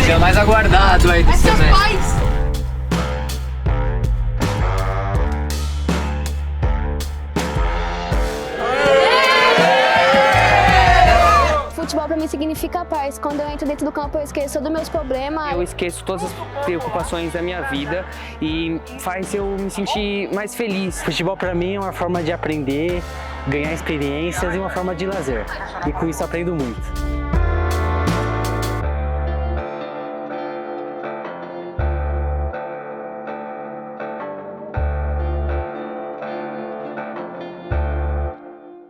dia mais aguardado aí do semestre. Futebol pra mim significa paz. Quando eu entro dentro do campo, eu esqueço dos meus problemas. Eu esqueço todas as preocupações da minha vida e faz eu me sentir mais feliz. Futebol pra mim é uma forma de aprender, ganhar experiências e uma forma de lazer. E com isso aprendo muito.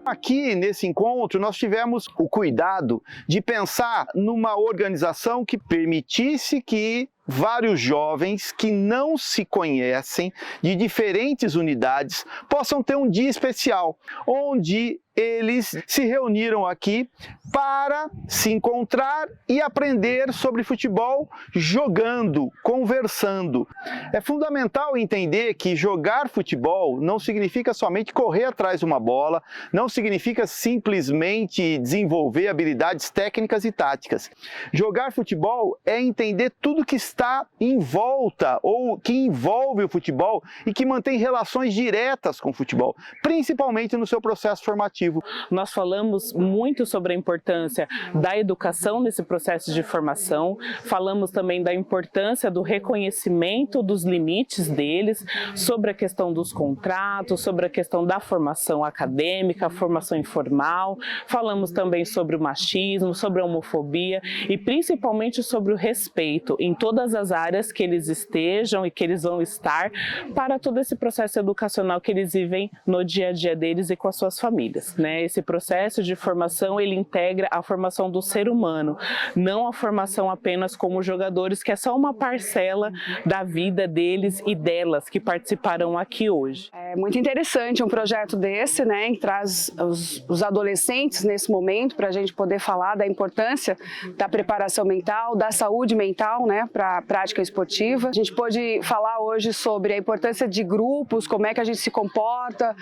Aqui, nesse encontro, nós tivemos o cuidado de pensar numa organização que permitisse que vários jovens que não se conhecem, de diferentes unidades, possam ter um dia especial, onde eles se reuniram aqui para se encontrar e aprender sobre futebol jogando, conversando. É fundamental entender que jogar futebol não significa somente correr atrás de uma bola, não significa simplesmente desenvolver habilidades técnicas e táticas. Jogar futebol é entender tudo que está em volta ou que envolve o futebol e que mantém relações diretas com o futebol, principalmente no seu processo formativo. Nós falamos muito sobre a importância da educação nesse processo de formação, falamos também da importância do reconhecimento dos limites deles, sobre a questão dos contratos, sobre a questão da formação acadêmica, a formação informal, falamos também sobre o machismo, sobre a homofobia e principalmente sobre o respeito em todas as áreas que eles estejam e que eles vão estar para todo esse processo educacional que eles vivem no dia a dia deles e com as suas famílias. Esse processo de formação, ele integra a formação do ser humano, não a formação apenas como jogadores, que é só uma parcela da vida deles e delas que participarão aqui hoje. É muito interessante um projeto desse, que traz os adolescentes nesse momento para a gente poder falar da importância da preparação mental, da saúde mental, para a prática esportiva. A gente pôde falar hoje sobre a importância de grupos, como é que a gente se comporta,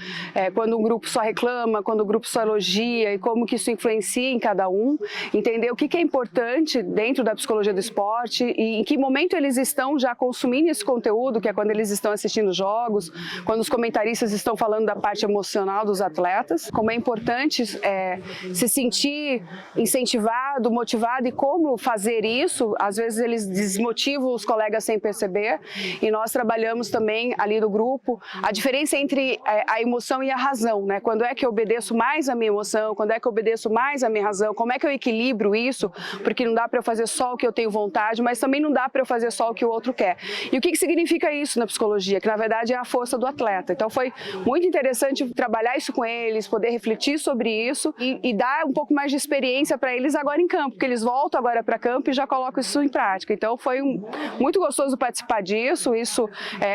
quando um grupo só reclama, quando o grupo só elogia e como que isso influencia em cada um, entender o que é importante dentro da psicologia do esporte e em que momento eles estão já consumindo esse conteúdo, que é quando eles estão assistindo jogos, quando os comentaristas estão falando da parte emocional dos atletas, como é importante se sentir incentivado, motivado e como fazer isso. Às vezes eles desmotivam os colegas sem perceber e nós trabalhamos também ali no grupo a diferença entre a emoção e a razão, quando é que eu obedeço mais a minha emoção, quando é que eu obedeço mais a minha razão, como é que eu equilibro isso, porque não dá para eu fazer só o que eu tenho vontade, mas também não dá para eu fazer só o que o outro quer. E o que significa isso na psicologia? Que na verdade é a força do atleta. Então foi muito interessante trabalhar isso com eles, poder refletir sobre isso e dar um pouco mais de experiência para eles agora em campo, porque eles voltam agora para campo e já colocam isso em prática. Então foi muito gostoso participar disso, isso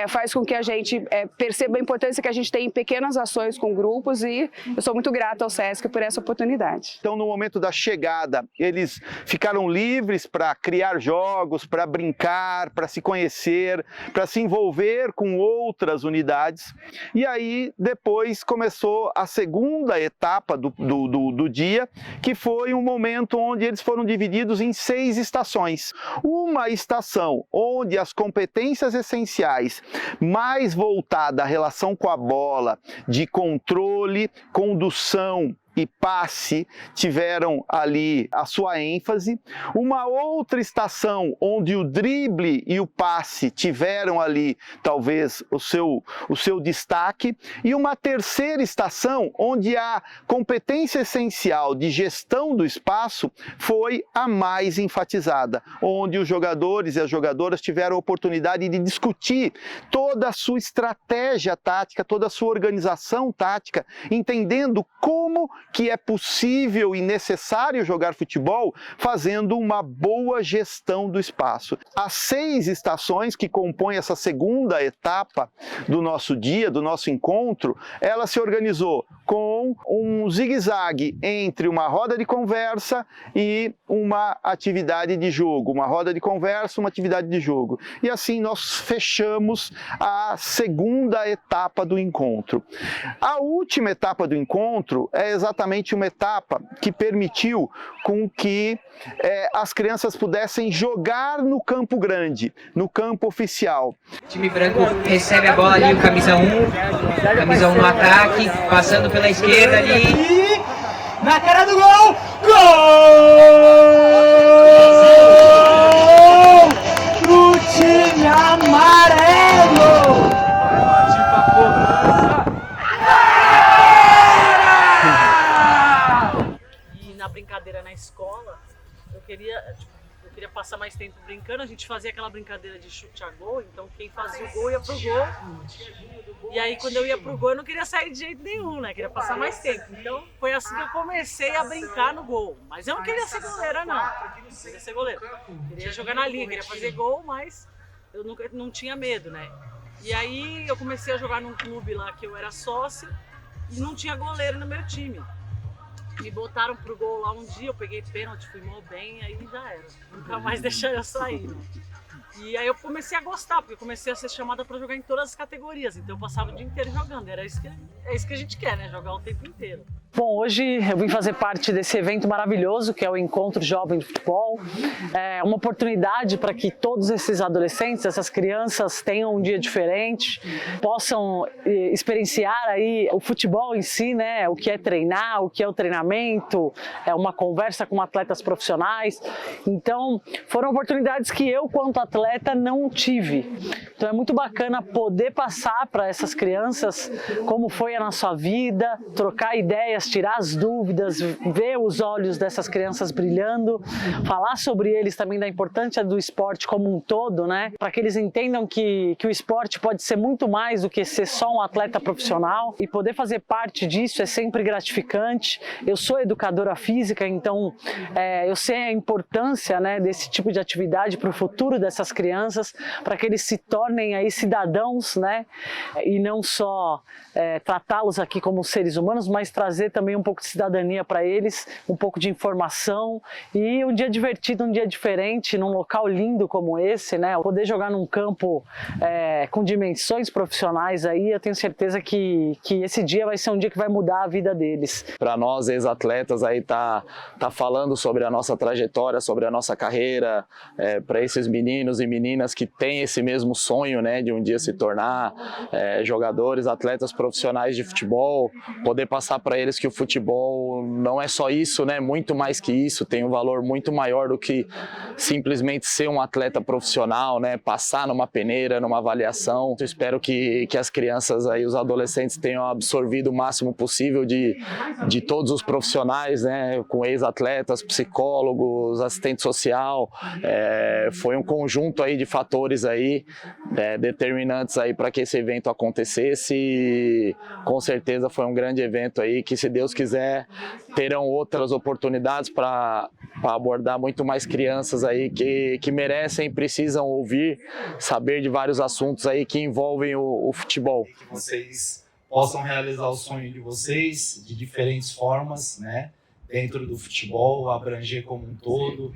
faz com que a gente perceba a importância que a gente tem em pequenas ações com grupos e eu sou muito grata ao SESC por essa oportunidade. Então, no momento da chegada, eles ficaram livres para criar jogos, para brincar, para se conhecer, para se envolver com outras unidades. E aí, depois, começou a segunda etapa do dia, que foi um momento onde eles foram divididos em 6 estações. Uma estação onde as competências essenciais, mais voltada à relação com a bola, de controle, condução e passe, tiveram ali a sua ênfase. Uma outra estação onde o drible e o passe tiveram ali talvez o seu destaque, e uma terceira estação onde a competência essencial de gestão do espaço foi a mais enfatizada, onde os jogadores e as jogadoras tiveram a oportunidade de discutir toda a sua estratégia tática, toda a sua organização tática, entendendo como que é possível e necessário jogar futebol fazendo uma boa gestão do espaço. As 6 estações que compõem essa segunda etapa do nosso dia, do nosso encontro, ela se organizou com um zigue-zague entre uma roda de conversa e uma atividade de jogo. Uma roda de conversa, uma atividade de jogo. E assim nós fechamos a segunda etapa do encontro. A última etapa do encontro é exatamente uma etapa que permitiu com que as crianças pudessem jogar no campo grande, no campo oficial. O time branco recebe a bola ali, o camisa 1. Camisa 1 no ataque, passando pela esquerda ali. Na cara do gol! Gol! Do time amarelo! E na brincadeira na escola, eu queria passar mais tempo brincando. A gente fazia aquela brincadeira de chute a gol, então quem fazia o gol ia pro gol. E aí quando eu ia pro gol eu não queria sair de jeito nenhum, né? Queria passar mais tempo. Então foi assim que eu comecei a brincar no gol. Mas eu não queria ser goleira, não. Não queria ser goleiro. Queria jogar na linha, queria fazer gol, mas eu não tinha medo, né? E aí eu comecei a jogar num clube lá que eu era sócia e não tinha goleiro no meu time. Me botaram pro gol lá um dia, eu peguei pênalti, fui mal bem, aí já era. Nunca mais deixaram eu sair, né? E aí eu comecei a gostar, porque eu comecei a ser chamada para jogar em todas as categorias. Então eu passava o dia inteiro jogando, é isso que a gente quer, né? Jogar o tempo inteiro. Bom, hoje eu vim fazer parte desse evento maravilhoso que é o Encontro Jovem de Futebol. É uma oportunidade para que todos esses adolescentes, essas crianças tenham um dia diferente, possam experienciar aí o futebol em si, né? O que é treinar, o que é o treinamento, é uma conversa com atletas profissionais. Então, foram oportunidades que eu, quanto atleta, não tive. Então é muito bacana poder passar para essas crianças como foi a nossa vida, trocar ideias, tirar as dúvidas, ver os olhos dessas crianças brilhando, falar sobre eles também da importância do esporte como um todo, né? Para que eles entendam que o esporte pode ser muito mais do que ser só um atleta profissional, e poder fazer parte disso é sempre gratificante. Eu sou educadora física, então eu sei a importância, né, desse tipo de atividade para o futuro dessas crianças, para que eles se tornem aí cidadãos, né? E não só tratá-los aqui como seres humanos, mas trazer também um pouco de cidadania para eles, um pouco de informação e um dia divertido, um dia diferente, num local lindo como esse, né? Poder jogar num campo com dimensões profissionais aí, eu tenho certeza que esse dia vai ser um dia que vai mudar a vida deles. Para nós, ex-atletas, aí tá falando sobre a nossa trajetória, sobre a nossa carreira, para esses meninos e meninas que têm esse mesmo sonho, né, de um dia se tornar jogadores, atletas profissionais de futebol, poder passar para eles que o futebol não é só isso, né? Muito mais que isso, tem um valor muito maior do que simplesmente ser um atleta profissional, né? Passar numa peneira, numa avaliação. Eu espero que as crianças aí, os adolescentes tenham absorvido o máximo possível de todos os profissionais, né? Com ex-atletas, psicólogos, assistente social. Foi um conjunto aí de fatores aí determinantes aí para que esse evento acontecesse, e com certeza foi um grande evento aí que, se Deus quiser, terão outras oportunidades para abordar muito mais crianças aí que merecem e precisam ouvir, saber de vários assuntos aí que envolvem o futebol. Que vocês possam realizar o sonho de vocês de diferentes formas, né? Dentro do futebol, abranger como um todo.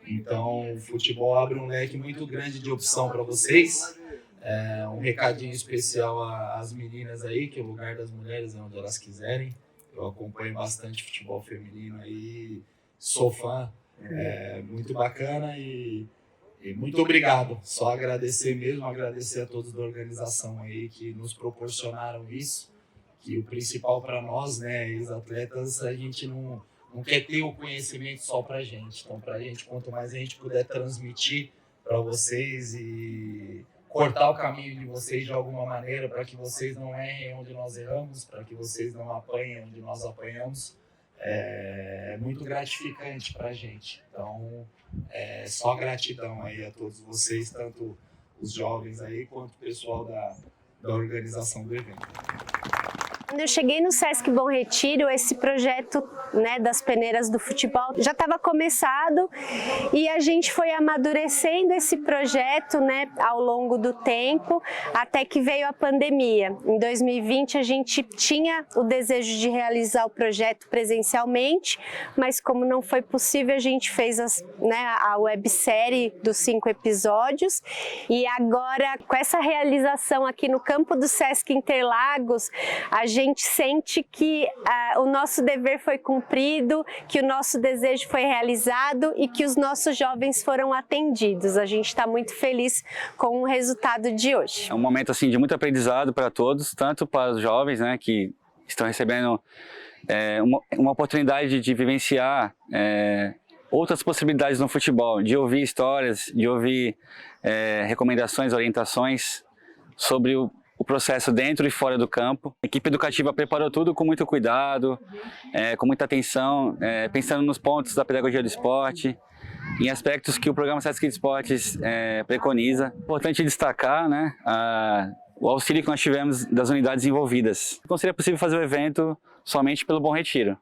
Então, o futebol abre um leque muito grande de opção para vocês. Um recadinho especial às meninas aí, que o lugar das mulheres é onde elas quiserem. Eu acompanho bastante futebol feminino aí, sou fã, muito bacana e muito obrigado. Só agradecer mesmo, agradecer a todos da organização aí que nos proporcionaram isso, que o principal para nós, né, ex-atletas, a gente não quer ter o conhecimento só pra gente. Então, pra gente, quanto mais a gente puder transmitir para vocês e cortar o caminho de vocês de alguma maneira, para que vocês não errem onde nós erramos, para que vocês não apanhem onde nós apanhamos, é muito gratificante para a gente. Então, só gratidão aí a todos vocês, tanto os jovens aí, quanto o pessoal da organização do evento. Quando eu cheguei no Sesc Bom Retiro, esse projeto, né, das peneiras do futebol já estava começado e a gente foi amadurecendo esse projeto, né, ao longo do tempo, até que veio a pandemia. Em 2020 a gente tinha o desejo de realizar o projeto presencialmente, mas como não foi possível, a gente fez a websérie dos 5 episódios e agora com essa realização aqui no campo do Sesc Interlagos, a gente sente que o nosso dever foi cumprido, que o nosso desejo foi realizado e que os nossos jovens foram atendidos. A gente está muito feliz com o resultado de hoje. É um momento assim de muito aprendizado para todos, tanto para os jovens, né, que estão recebendo uma oportunidade de vivenciar outras possibilidades no futebol, de ouvir histórias, de ouvir recomendações, orientações sobre o processo dentro e fora do campo. A equipe educativa preparou tudo com muito cuidado, com muita atenção, pensando nos pontos da pedagogia do esporte, em aspectos que o programa Sesc Esportes preconiza. Importante destacar, né, o auxílio que nós tivemos das unidades envolvidas. Não seria possível fazer o evento somente pelo Bom Retiro.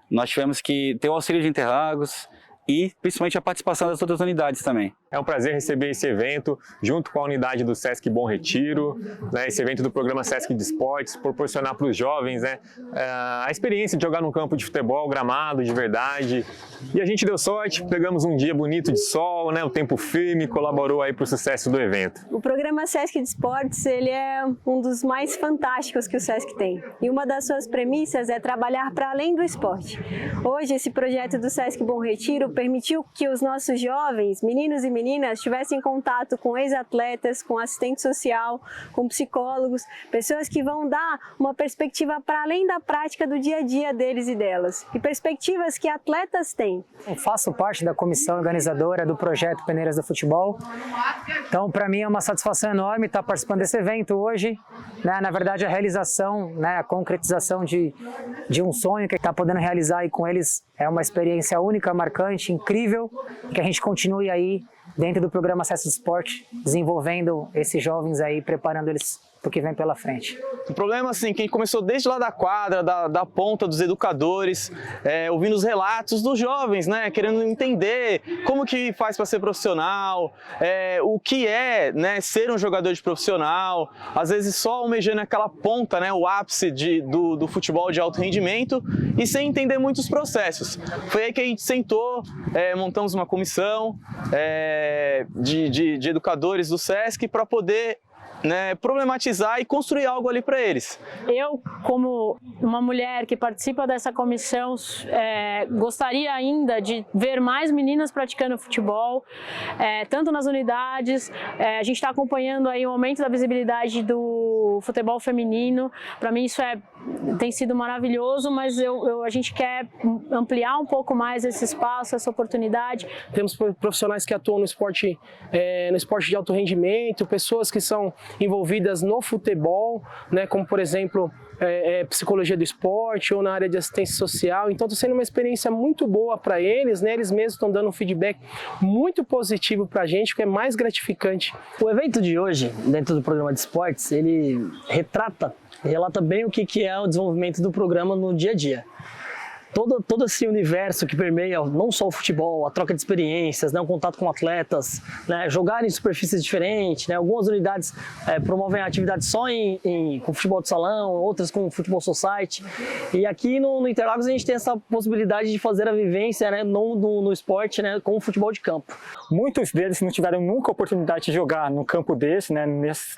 Nós tivemos que ter o auxílio de Interlagos e principalmente a participação das outras unidades também. É um prazer receber esse evento junto com a unidade do Sesc Bom Retiro, né, esse evento do programa Sesc de Esportes, proporcionar para os jovens, né, a experiência de jogar num campo de futebol, gramado de verdade. E a gente deu sorte, pegamos um dia bonito de sol, né, o tempo firme, colaborou aí para o sucesso do evento. O programa Sesc de Esportes, ele é um dos mais fantásticos que o Sesc tem. E uma das suas premissas é trabalhar para além do esporte. Hoje, esse projeto do Sesc Bom Retiro permitiu que os nossos jovens, meninos e meninas, tivessem contato com ex-atletas, com assistente social, com psicólogos, pessoas que vão dar uma perspectiva para além da prática do dia a dia deles e delas, e perspectivas que atletas têm. Eu faço parte da comissão organizadora do projeto Peneiras do Futebol, então para mim é uma satisfação enorme estar participando desse evento hoje, né? Na verdade a realização, né, a concretização de um sonho que está podendo realizar aí com eles é uma experiência única, marcante, incrível, que a gente continue aí dentro do programa Sesc de Esporte, desenvolvendo esses jovens aí, preparando eles para o que vem pela frente. O problema, assim, que a gente começou desde lá da quadra, da ponta dos educadores, ouvindo os relatos dos jovens, né, querendo entender como que faz para ser profissional, o que é, né, ser um jogador de profissional, às vezes só almejando aquela ponta, né, o ápice do futebol de alto rendimento e sem entender muitos processos. Foi aí que a gente sentou, montamos uma comissão de educadores do Sesc para poder, né, problematizar e construir algo ali para eles. Eu, como uma mulher que participa dessa comissão, gostaria ainda de ver mais meninas praticando futebol, tanto nas unidades. A gente está acompanhando aí o aumento da visibilidade do futebol feminino. Para mim isso tem sido maravilhoso, mas a gente quer ampliar um pouco mais esse espaço, essa oportunidade. Temos profissionais que atuam no esporte de alto rendimento, pessoas que são envolvidas no futebol, né, como por exemplo psicologia do esporte ou na área de assistência social. Então está sendo uma experiência muito boa para eles, né? Eles mesmos estão dando um feedback muito positivo para a gente, que é mais gratificante. O evento de hoje, dentro do programa de esportes, ele relata bem o que é o desenvolvimento do programa no dia a dia. Todo esse universo que permeia não só o futebol, a troca de experiências, né, o contato com atletas, né, jogar em superfícies diferentes, né, algumas unidades promovem atividades só com futebol de salão, outras com futebol society, e aqui no Interlagos a gente tem essa possibilidade de fazer a vivência, né, no esporte, né, com o futebol de campo. Muitos deles não tiveram nunca a oportunidade de jogar no campo desse, né,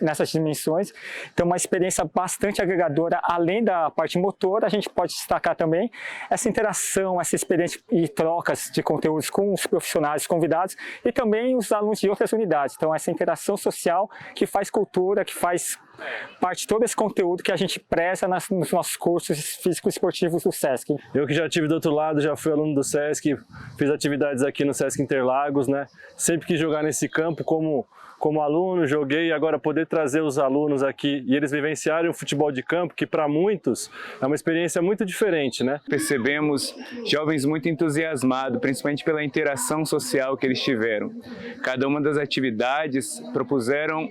nessas dimensões, então uma experiência bastante agregadora, além da parte motora, a gente pode destacar também essa interação, essa experiência e trocas de conteúdos com os profissionais convidados e também os alunos de outras unidades. Então essa interação social que faz cultura, que faz parte de todo esse conteúdo que a gente preza nos nossos cursos físico-esportivos do Sesc. Eu que já estive do outro lado, já fui aluno do Sesc, fiz atividades aqui no Sesc Interlagos, né? Sempre quis jogar nesse campo como como aluno, joguei, e agora poder trazer os alunos aqui e eles vivenciarem o futebol de campo, que para muitos é uma experiência muito diferente, né? Percebemos jovens muito entusiasmados, principalmente pela interação social que eles tiveram. Cada uma das atividades propuseram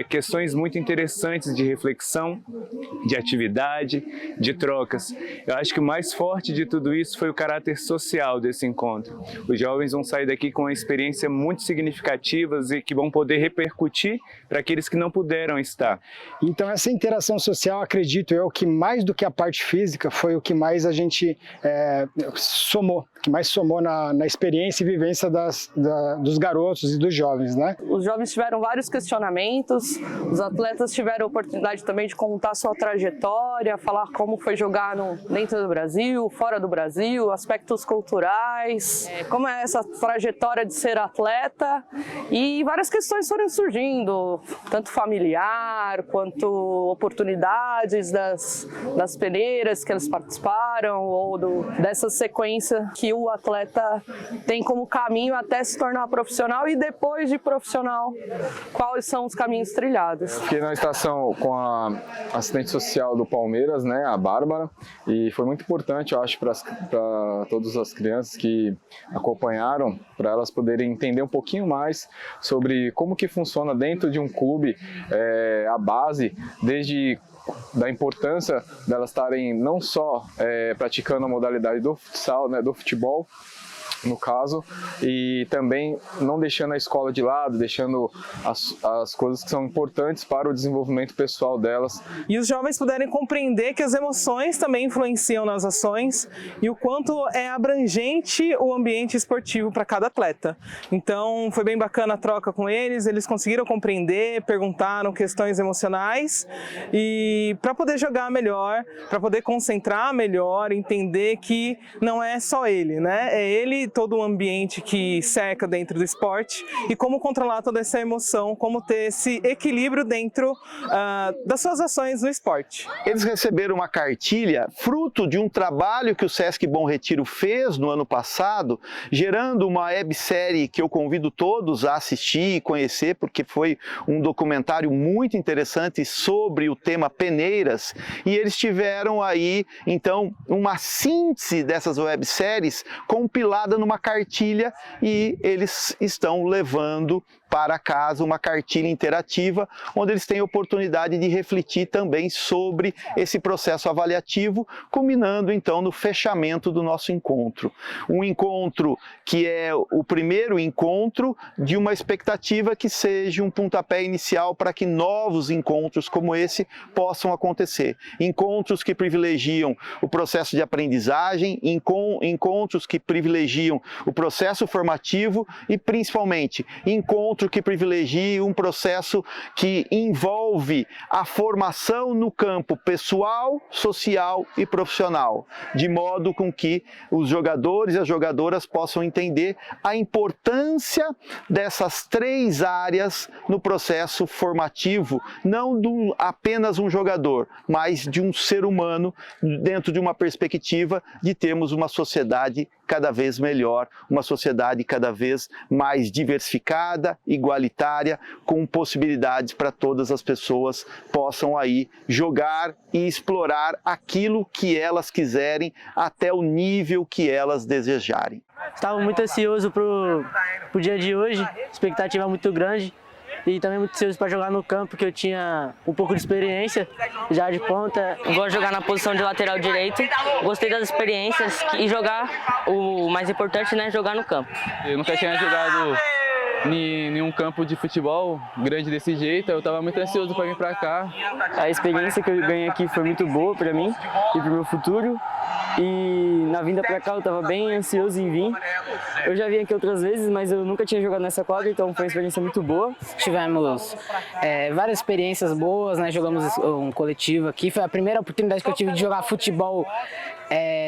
questões muito interessantes de reflexão, de atividade, de trocas. Eu acho que o mais forte de tudo isso foi o caráter social desse encontro. Os jovens vão sair daqui com uma experiência muito significativas e que vão poder repercutir para aqueles que não puderam estar. Então essa interação social, acredito eu, que mais do que a parte física, foi o que mais a gente somou, que mais somou na experiência e vivência dos garotos e dos jovens, né? Os jovens tiveram vários questionamentos, os atletas tiveram a oportunidade também de contar sua trajetória, falar como foi jogar dentro do Brasil, fora do Brasil, aspectos culturais, como é essa trajetória de ser atleta, e várias questões foram surgindo, tanto familiar quanto oportunidades das peneiras que eles participaram ou dessa sequência que o atleta tem como caminho até se tornar profissional, e depois de profissional, quais são os caminhos trilhados. Fiquei na estação com a assistente social do Palmeiras, né, a Bárbara, e foi muito importante, eu acho, para todas as crianças que acompanharam, para elas poderem entender um pouquinho mais sobre como que funciona dentro de um clube a base, desde da importância delas estarem não só praticando a modalidade do futsal, né, do futebol, no caso, e também não deixando a escola de lado, deixando as coisas que são importantes para o desenvolvimento pessoal delas. E os jovens puderem compreender que as emoções também influenciam nas ações e o quanto é abrangente o ambiente esportivo para cada atleta. Então foi bem bacana a troca com eles conseguiram compreender, perguntaram questões emocionais, e para poder jogar melhor, para poder concentrar melhor, entender que não é só ele, né? É ele, todo o ambiente que cerca dentro do esporte, e como controlar toda essa emoção, como ter esse equilíbrio dentro das suas ações no esporte. Eles receberam uma cartilha fruto de um trabalho que o Sesc Bom Retiro fez no ano passado, gerando uma websérie que eu convido todos a assistir e conhecer, porque foi um documentário muito interessante sobre o tema peneiras, e eles tiveram aí, então, uma síntese dessas webséries compilada numa cartilha, e eles estão levando para casa uma cartilha interativa, onde eles têm a oportunidade de refletir também sobre esse processo avaliativo, culminando então no fechamento do nosso encontro. Um encontro que é o primeiro encontro de uma expectativa que seja um pontapé inicial para que novos encontros como esse possam acontecer. Encontros que privilegiam o processo de aprendizagem, encontros que privilegiam o processo formativo e, principalmente, encontros que privilegie um processo que envolve a formação no campo pessoal, social e profissional, de modo com que os jogadores e as jogadoras possam entender a importância dessas três áreas no processo formativo, não de apenas um jogador, mas de um ser humano, dentro de uma perspectiva de termos uma sociedade cada vez melhor, uma sociedade cada vez mais diversificada, igualitária, com possibilidades para todas as pessoas possam aí jogar e explorar aquilo que elas quiserem até o nível que elas desejarem. Estava muito ansioso pro dia de hoje, expectativa muito grande. E também muito ansioso para jogar no campo, que eu tinha um pouco de experiência já de ponta. Eu gosto de jogar na posição de lateral direito, gostei das experiências e jogar, o mais importante, né, jogar no campo. Eu nunca tinha jogado em nenhum campo de futebol grande desse jeito, eu estava muito ansioso para vir para cá. A experiência que eu ganhei aqui foi muito boa para mim e para o meu futuro. E na vinda para cá eu estava bem ansioso em vir. Eu já vim aqui outras vezes, mas eu nunca tinha jogado nessa quadra, então foi uma experiência muito boa. Tivemos várias experiências boas, né? Jogamos um coletivo aqui. Foi a primeira oportunidade que eu tive de jogar futebol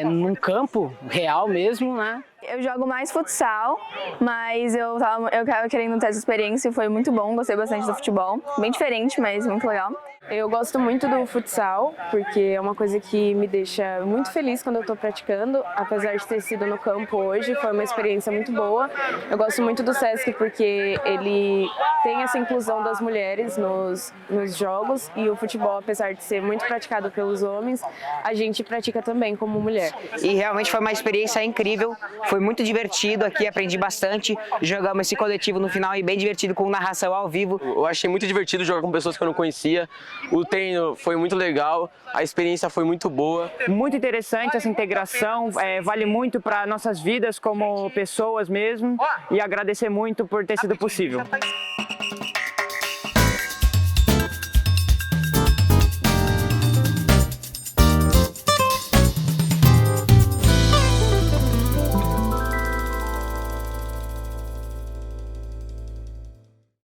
num campo real mesmo, né? Eu jogo mais futsal, mas eu tava querendo ter essa experiência e foi muito bom, gostei bastante do futebol. Bem diferente, mas muito legal. Eu gosto muito do futsal, porque é uma coisa que me deixa muito feliz quando eu estou praticando, apesar de ter sido no campo hoje, foi uma experiência muito boa. Eu gosto muito do SESC porque ele tem essa inclusão das mulheres nos jogos, e o futebol, apesar de ser muito praticado pelos homens, a gente pratica também como mulher. E realmente foi uma experiência incrível, foi muito divertido aqui, aprendi bastante, jogamos esse coletivo no final e bem divertido com narração ao vivo. Eu achei muito divertido jogar com pessoas que eu não conhecia. O treino foi muito legal, a experiência foi muito boa. Muito interessante essa integração, vale muito para nossas vidas como pessoas mesmo, e agradecer muito por ter sido possível.